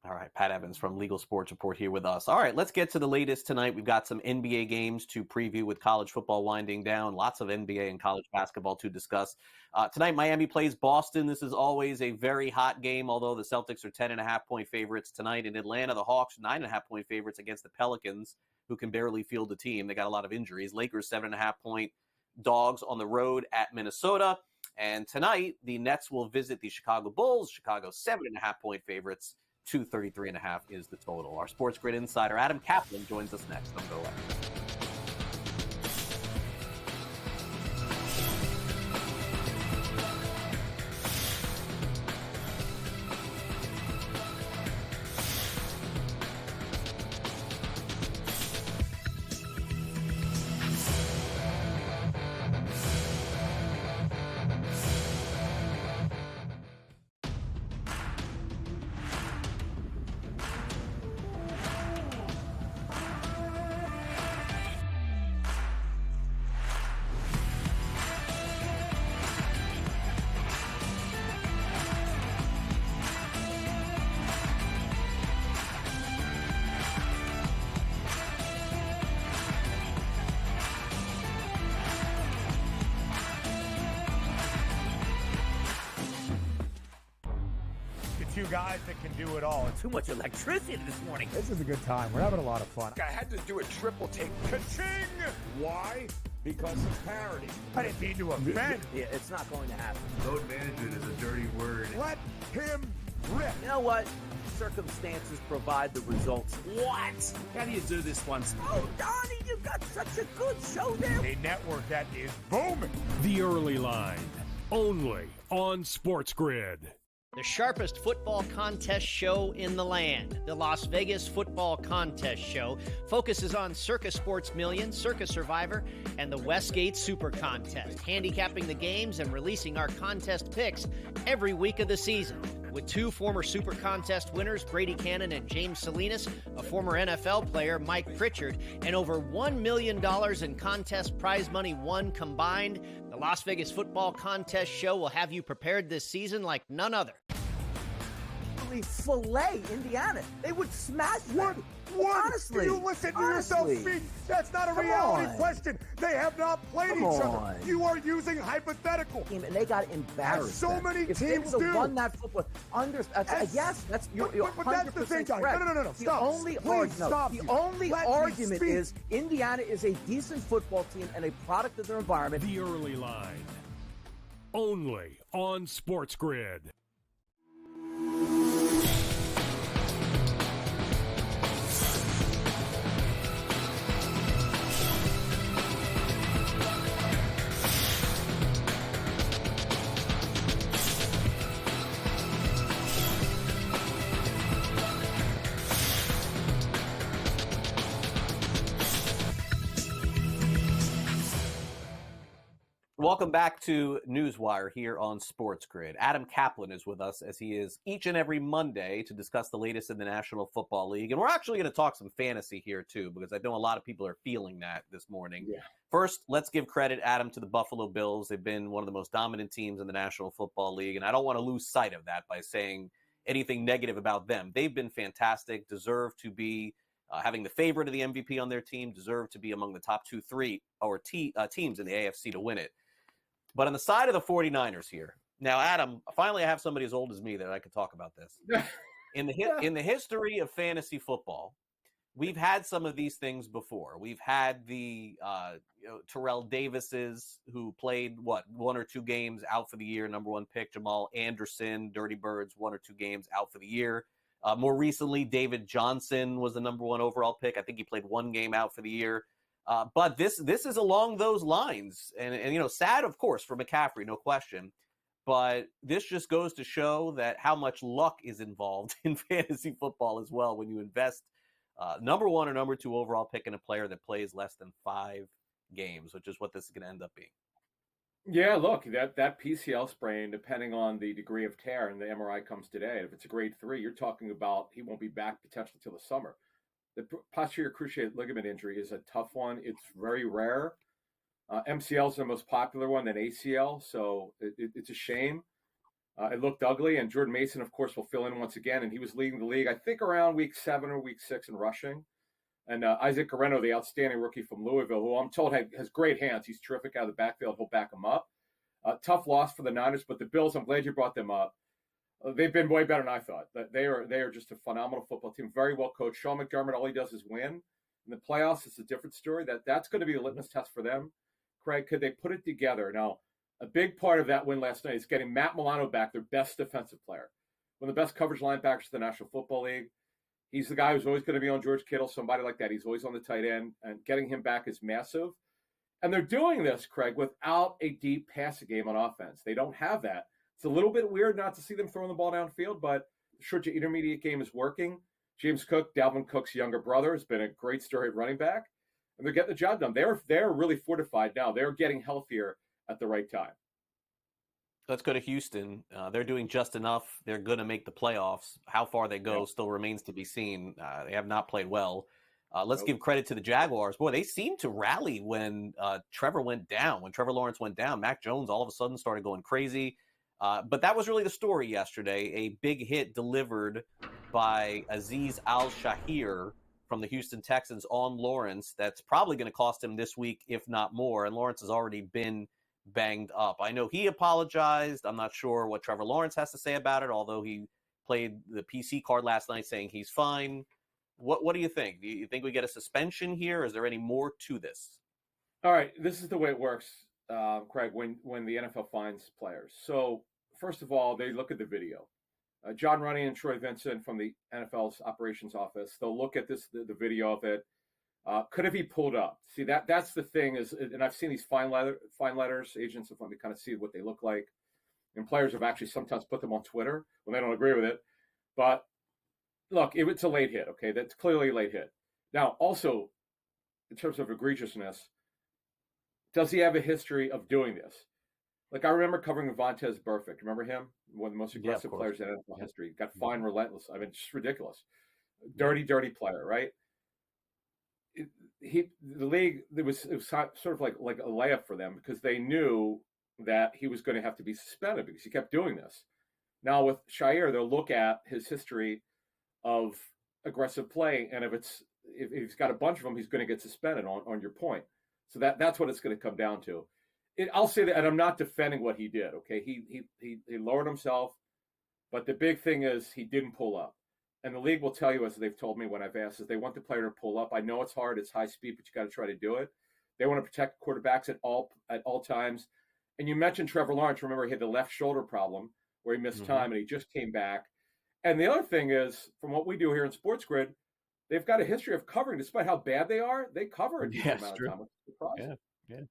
All right, Pat Evans from Legal Sports Report here with us. All right, let's get to the latest tonight. We've got some NBA games to preview with college football winding down. Lots of NBA and college basketball to discuss. Tonight, Miami plays Boston. This is always a very hot game, although the Celtics are 10.5-point favorites tonight. In Atlanta, the Hawks 9.5-point favorites against the Pelicans, who can barely field a team. They got a lot of injuries. Lakers 7.5-point dogs on the road at Minnesota. And tonight, the Nets will visit the Chicago Bulls. Chicago 7.5-point favorites. 233.5 is the total. Our SportsGrid insider, Adam Caplan, joins us next. Don't go away. Two guys that can do it all. Too much electricity this morning. This is a good time. We're having a lot of fun. I had to do a triple take. Ka-ching! Why? Because of parity. I didn't mean to offend. Yeah, it's not going to happen. Load management is a dirty word. Let him rip. You know what? Circumstances provide the results. What? How do you do this one? Oh, Donnie, you got such a good show there. A network that is booming. The Early Line, only on SportsGrid. The sharpest football contest show in the land, the Las Vegas Football Contest Show, focuses on Circa Sports Million, Circa Survivor, and the Westgate Super Contest, handicapping the games and releasing our contest picks every week of the season. With two former Super Contest winners, Brady Cannon and James Salinas, a former NFL player, Mike Pritchard, and over $1 million in contest prize money won combined, the Las Vegas Football Contest Show will have you prepared this season like none other. Fillet Indiana. They would smash them. What? Honestly. You listen to yourself speak. That's not a reality question. They have not played each other. You are using hypothetical. And they got embarrassed. As so many if teams they do. Won that football. Yes, that's you're but that's the thing, guys. correct. No. Stop. The only argument is Indiana is a decent football team and a product of their environment. The Early Line, only on SportsGrid. Welcome back to NewsWire here on SportsGrid. Adam Caplan is with us as he is each and every Monday to discuss the latest in the National Football League. And we're actually going to talk some fantasy here too, because I know a lot of people are feeling that this morning. Yeah. First, let's give credit, Adam, to the Buffalo Bills. They've been one of the most dominant teams in the National Football League, and I don't want to lose sight of that by saying anything negative about them. They've been fantastic, deserve to be having the favorite of the MVP on their team, deserve to be among the top 2-3 teams in the AFC to win it. But on the side of the 49ers here, now, Adam, finally I have somebody as old as me that I could talk about this. In the history of fantasy football, we've had some of these things before. We've had the Terrell Davises, who played, 1 or 2 games out for the year, number 1 pick. Jamal Anderson, Dirty Birds, 1 or 2 games out for the year. More recently, David Johnson was the number 1 overall pick. I think he played 1 game out for the year. But this is along those lines. And sad, of course, for McCaffrey, no question. But this just goes to show that how much luck is involved in fantasy football as well when you invest number 1 or number 2 overall pick in a player that plays less than 5 games, which is what this is going to end up being. Yeah, look, that PCL sprain, depending on the degree of tear, and the MRI comes today, if it's a grade 3, you're talking about he won't be back potentially till the summer. The posterior cruciate ligament injury is a tough one. It's very rare. MCL is the most popular one, then ACL, so it's a shame. It looked ugly, and Jordan Mason, of course, will fill in once again, and he was leading the league, I think, around week 7 or week 6 in rushing. And Isaac Guerrero, the outstanding rookie from Louisville, who I'm told has great hands. He's terrific out of the backfield. He'll back him up. Tough loss for the Niners, but the Bills, I'm glad you brought them up. They've been way better than I thought. They are just a phenomenal football team, very well coached. Sean McDermott, all he does is win. In the playoffs, it's a different story. That's going to be a litmus test for them. Craig, could they put it together? Now, a big part of that win last night is getting Matt Milano back, their best defensive player. One of the best coverage linebackers in the National Football League. He's the guy who's always going to be on George Kittle, somebody like that. He's always on the tight end, and getting him back is massive. And they're doing this, Craig, without a deep passing game on offense. They don't have that. It's a little bit weird not to see them throwing the ball downfield, but the short to intermediate game is working. James Cook, Dalvin Cook's younger brother, has been a great story at running back, and they're getting the job done. They're really fortified now. They're getting healthier at the right time. Let's go to Houston. They're doing just enough. They're going to make the playoffs. How far they go still remains to be seen. They have not played well. Let's give credit to the Jaguars. Boy, they seemed to rally when Trevor went down. When Trevor Lawrence went down, Mac Jones all of a sudden started going crazy. But that was really the story yesterday. A big hit delivered by Azeez Al-Shaair from the Houston Texans on Lawrence. That's probably going to cost him this week, if not more. And Lawrence has already been banged up. I know he apologized. I'm not sure what Trevor Lawrence has to say about it, although he played the PC card last night saying he's fine. What do you think? Do you think we get a suspension here? Is there any more to this? All right, this is the way it works, Craig, when the NFL finds players. So, first of all, they look at the video. John Runny and Troy Vincent from the NFL's operations office, they'll look at the video of it. Could have he pulled up? See, that's the thing is, and I've seen these fine letters. Agents have let me kind of see what they look like, and players have actually sometimes put them on Twitter when they don't agree with it. But look, if it's a late hit, okay, that's clearly a late hit. Now, also, in terms of egregiousness, does he have a history of doing this? Like, I remember covering Vontaze Burfict. Remember him? One of the most aggressive players in NFL history. Got fined relentless. I mean, just ridiculous. Dirty player, right? The league, it was sort of like a layup for them because they knew that he was going to have to be suspended because he kept doing this. Now with Shaair, they'll look at his history of aggressive play, and if he's got a bunch of them, he's going to get suspended. On your point, so that's what it's going to come down to. I'll say that, and I'm not defending what he did. Okay, he lowered himself, but the big thing is he didn't pull up. And the league will tell you, as they've told me when I've asked, is they want the player to pull up. I know it's hard, it's high speed, but you got to try to do it. They want to protect quarterbacks at all times. And you mentioned Trevor Lawrence. Remember, he had the left shoulder problem where he missed time, and he just came back. And the other thing is, from what we do here in SportsGrid, they've got a history of covering, despite how bad they are. They cover a decent amount of time. Which is surprising.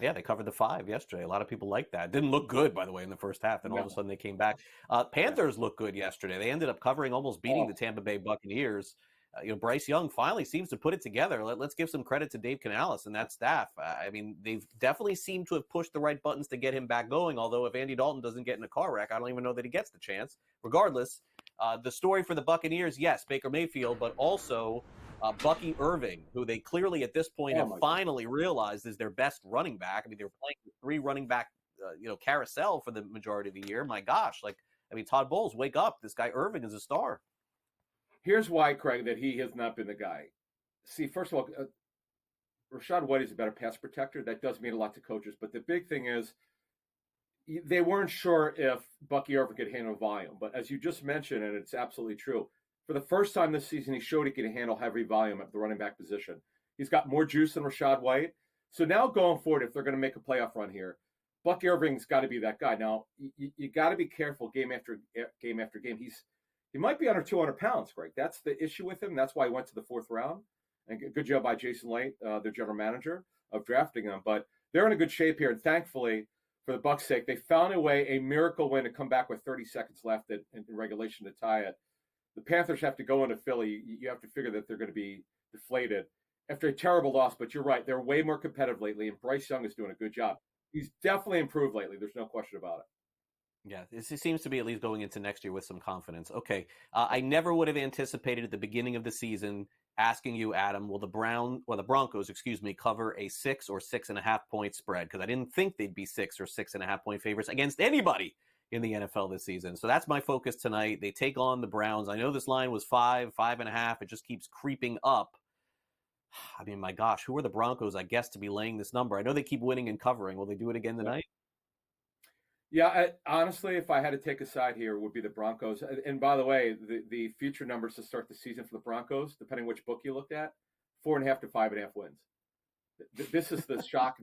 Yeah, they covered the 5 yesterday. A lot of people like that. Didn't look good, by the way, in the first half. Then all of a sudden they came back. Panthers looked good yesterday. They ended up covering, almost beating the Tampa Bay Buccaneers. Bryce Young finally seems to put it together. Let's give some credit to Dave Canales and that staff. I mean, they've definitely seemed to have pushed the right buttons to get him back going. Although if Andy Dalton doesn't get in a car wreck, I don't even know that he gets the chance. Regardless, the story for the Buccaneers, yes, Baker Mayfield, but also Bucky Irving, who they clearly at this point have finally realized is their best running back. I mean, they were playing with 3 running back, carousel for the majority of the year. My gosh, Todd Bowles, wake up! This guy Irving is a star. Here's why, Craig, that he has not been the guy. See, first of all, Rachaad White is a better pass protector. That does mean a lot to coaches. But the big thing is they weren't sure if Bucky Irving could handle volume. But as you just mentioned, and it's absolutely true, for the first time this season, he showed he could handle heavy volume at the running back position. He's got more juice than Rachaad White. So now going forward, if they're going to make a playoff run here, Bucky Irving's got to be that guy. Now, you got to be careful game after game after game. He might be under 200 pounds, Greg. That's the issue with him. That's why he went to the 4th round. And good job by Jason Licht, their general manager, of drafting him. But they're in a good shape here. And thankfully, for the Bucs' sake. They found a miracle win to come back with 30 seconds left in regulation to tie it. The Panthers have to go into Philly. You have to figure that they're going to be deflated after a terrible loss. But you're right. They're way more competitive lately, and Bryce Young is doing a good job. He's definitely improved lately. There's no question about it. Yeah, it seems to be at least going into next year with some confidence. Okay, I never would have anticipated at the beginning of the season asking you, Adam, will the Broncos, cover a 6 or 6.5 point spread? Because I didn't think they'd be 6 or 6.5 point favorites against anybody in the NFL this season. So that's my focus tonight. They take on the Browns. I know this line was 5, 5.5. It just keeps creeping up. I mean, my gosh, who are the Broncos, I guess, to be laying this number? I know they keep winning and covering. Will they do it again tonight? Yeah, honestly, if I had to take a side here, it would be the Broncos. And by the way, the future numbers to start the season for the Broncos, depending which book you looked at, 4.5 to 5.5 wins. This is the shock.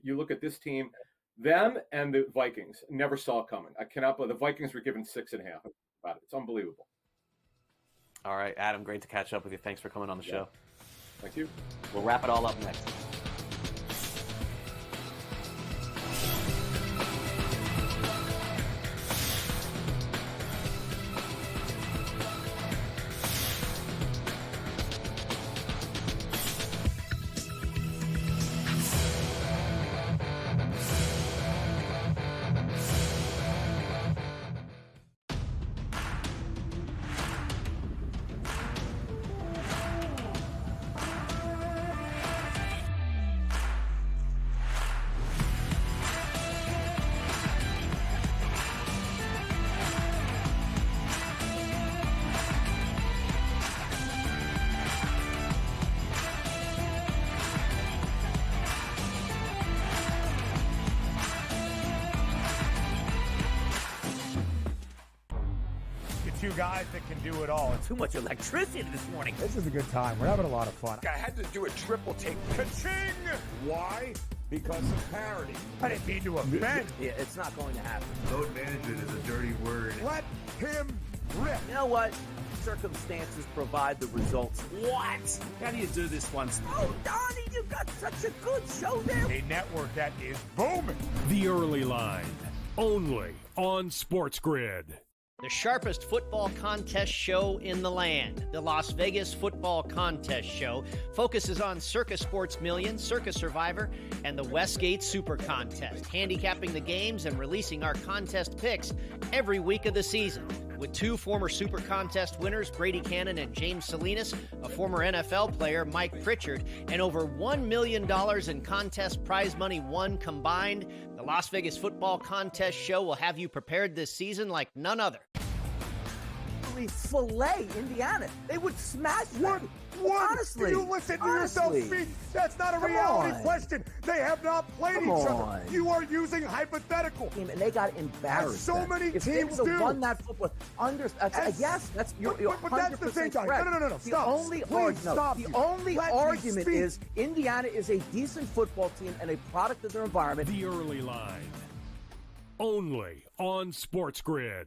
You look at this team, them and the Vikings, never saw it coming. I cannot believe the Vikings were given 6.5. It's unbelievable. All right, Adam, great to catch up with you. Thanks for coming on the show. Thank you. We'll wrap it all up next. Two guys that can do it all. Too much electricity this morning. This is a good time. We're having a lot of fun. I had to do a triple take. Ka-ching! Why? Because of parity. I didn't mean to offend. Yeah, it's not going to happen. Load management is a dirty word. Let him rip. You know what? Circumstances provide the results. What? How do you do this one? Oh, Donnie, you got such a good show there. A network that is booming. The Early Line, only on SportsGrid. The sharpest football contest show in the land, the Las Vegas Football Contest Show, focuses on Circus Sports Million, Circus Survivor, and the Westgate Super Contest, handicapping the games and releasing our contest picks every week of the season. With two former Super Contest winners, Brady Cannon and James Salinas, a former NFL player, Mike Pritchard, and over $1 million in contest prize money won combined, the Las Vegas Football Contest Show will have you prepared this season like none other. Fillet Indiana. They would smash them. What? Honestly. Do you listen to yourself speak? That's not a reality question. They have not played each other. You are using hypothetical. And they got embarrassed. So many if teams they do. Won that football. Yes, that's you're but that's the thing, Johnny. No. Stop. The only argument is Indiana is a decent football team and a product of their environment. The Early Line, only on SportsGrid.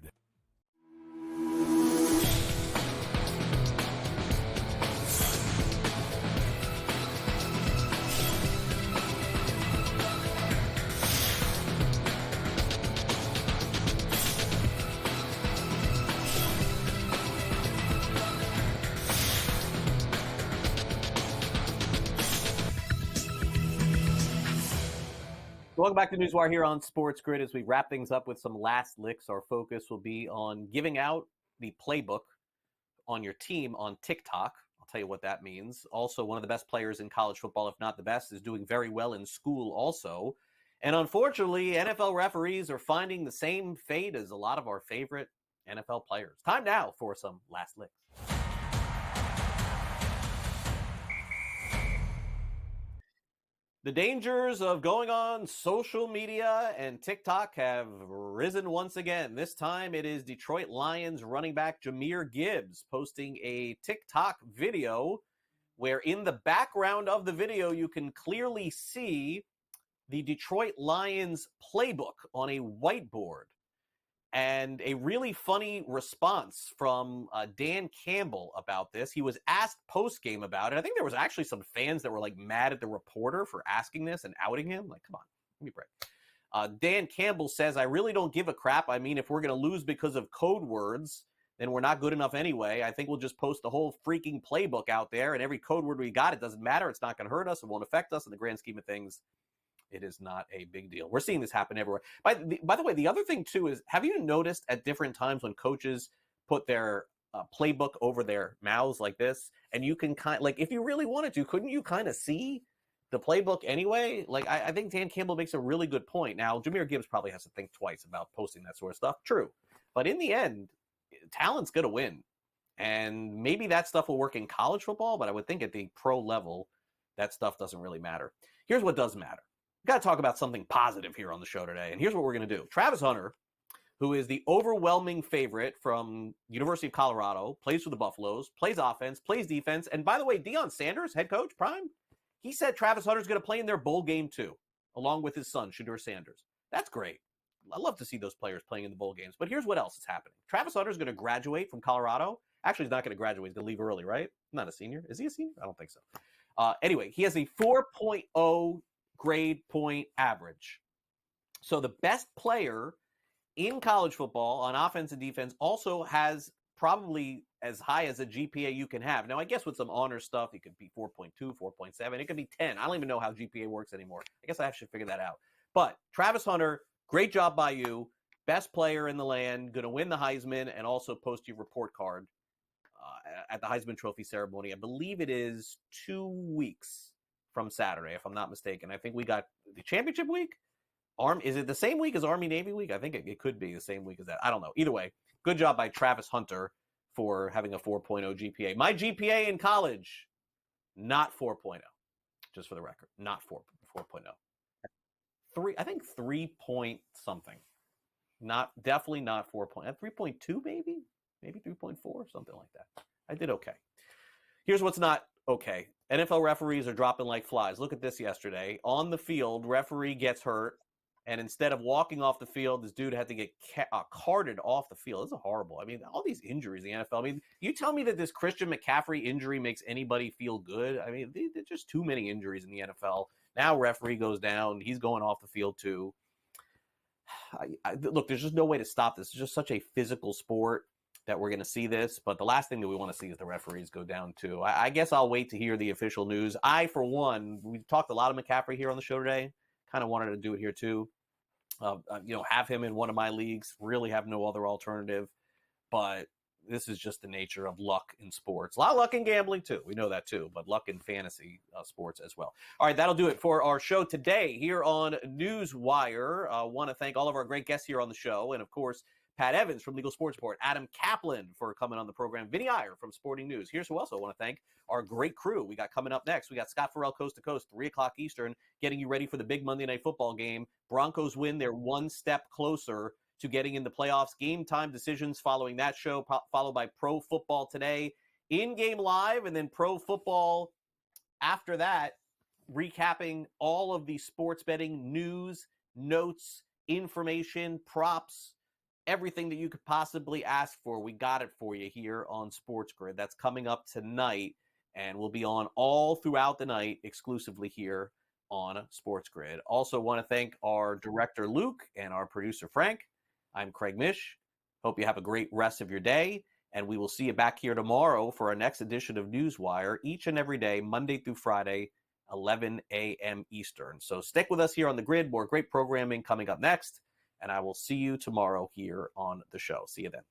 Welcome back to NewsWire here on SportsGrid. As we wrap things up with some last licks, our focus will be on giving out the playbook on your team on TikTok. I'll tell you what that means. Also, one of the best players in college football, if not the best, is doing very well in school also. And unfortunately, NFL referees are finding the same fate as a lot of our favorite NFL players. Time now for some last licks. The dangers of going on social media and TikTok have risen once again. This time it is Detroit Lions running back Jahmyr Gibbs posting a TikTok video where in the background of the video you can clearly see the Detroit Lions playbook on a whiteboard. And a really funny response from Dan Campbell about this. He was asked post-game about it. I think there was actually some fans that were like mad at the reporter for asking this and outing him. Like, come on, give me a break. Dan Campbell says, I really don't give a crap. I mean, if we're going to lose because of code words, then we're not good enough anyway. I think we'll just post the whole freaking playbook out there, and every code word we got, it doesn't matter. It's not going to hurt us. It won't affect us in the grand scheme of things. It is not a big deal. We're seeing this happen everywhere. By the way, the other thing, too, is have you noticed at different times when coaches put their playbook over their mouths like this, and you can if you really wanted to, couldn't you kind of see the playbook anyway? Like, I think Dan Campbell makes a really good point. Now, Jahmyr Gibbs probably has to think twice about posting that sort of stuff. True. But in the end, talent's going to win. And maybe that stuff will work in college football, but I would think at the pro level, that stuff doesn't really matter. Here's what does matter. We've got to talk about something positive here on the show today. And here's what we're going to do. Travis Hunter, who is the overwhelming favorite from University of Colorado, plays for the Buffaloes, plays offense, plays defense. And by the way, Deion Sanders, head coach, Prime, he said Travis Hunter's going to play in their bowl game too, along with his son, Shedeur Sanders. That's great. I love to see those players playing in the bowl games. But here's what else is happening. Travis Hunter's going to graduate from Colorado. Actually, he's not going to graduate. He's going to leave early, right? Not a senior. Is he a senior? I don't think so. Anyway, he has a 4.0 grade point average. So the best player in college football on offense and defense also has probably as high as a GPA you can have. Now, I guess with some honor stuff, it could be 4.2, 4.7. It could be 10. I don't even know how GPA works anymore. I guess I should figure that out. But Travis Hunter, great job by you. Best player in the land, going to win the Heisman, and also post your report card at the Heisman Trophy ceremony. I believe it is 2 weeks from Saturday, if I'm not mistaken. I think we got the championship week. Is it the same week as Army-Navy week? I think it could be the same week as that. I don't know. Either way, good job by Travis Hunter for having a 4.0 GPA. My GPA in college, not 4.0, just for the record. Not 4.0. I think 3 point something. Definitely not 4.0. 3.2 maybe? Maybe 3.4, something like that. I did okay. Here's what's not okay. NFL referees are dropping like flies. Look at this yesterday. On the field, referee gets hurt, and instead of walking off the field, this dude had to get carted off the field. This is horrible. I mean, all these injuries in the NFL. I mean, you tell me that this Christian McCaffrey injury makes anybody feel good? I mean, there's just too many injuries in the NFL. Now referee goes down. He's going off the field too. Look, there's just no way to stop this. It's just such a physical sport that we're going to see this. But the last thing that we want to see is the referees go down too. I guess I'll wait to hear the official news. I, for one, we've talked a lot of McCaffrey here on the show today. Kind of wanted to do it here too. Have him in one of my leagues. Really have no other alternative. But this is just the nature of luck in sports. A lot of luck in gambling too. We know that too. But luck in fantasy sports as well. All right, that'll do it for our show today here on NewsWire. I want to thank all of our great guests here on the show. And of course, Pat Evans from Legal Sports Report, Adam Caplan for coming on the program, Vinnie Iyer from Sporting News. Here's who else I want to thank, our great crew. We got coming up next. We got Scott Farrell Coast to Coast, 3 o'clock Eastern, getting you ready for the big Monday Night Football game. Broncos win. They're one step closer to getting in the playoffs. Game time decisions following that show, followed by Pro Football Today, in-game live, and then Pro Football after that, recapping all of the sports betting news, notes, information, props, everything that you could possibly ask for. We got it for you here on SportsGrid. That's coming up tonight, and we'll be on all throughout the night exclusively here on SportsGrid. Also want to thank our director, Luke, and our producer, Frank. I'm Craig Mish. Hope you have a great rest of your day, and we will see you back here tomorrow for our next edition of NewsWire, each and every day, Monday through Friday, 11 a.m. Eastern. So stick with us here on the grid. More great programming coming up next. And I will see you tomorrow here on the show. See you then.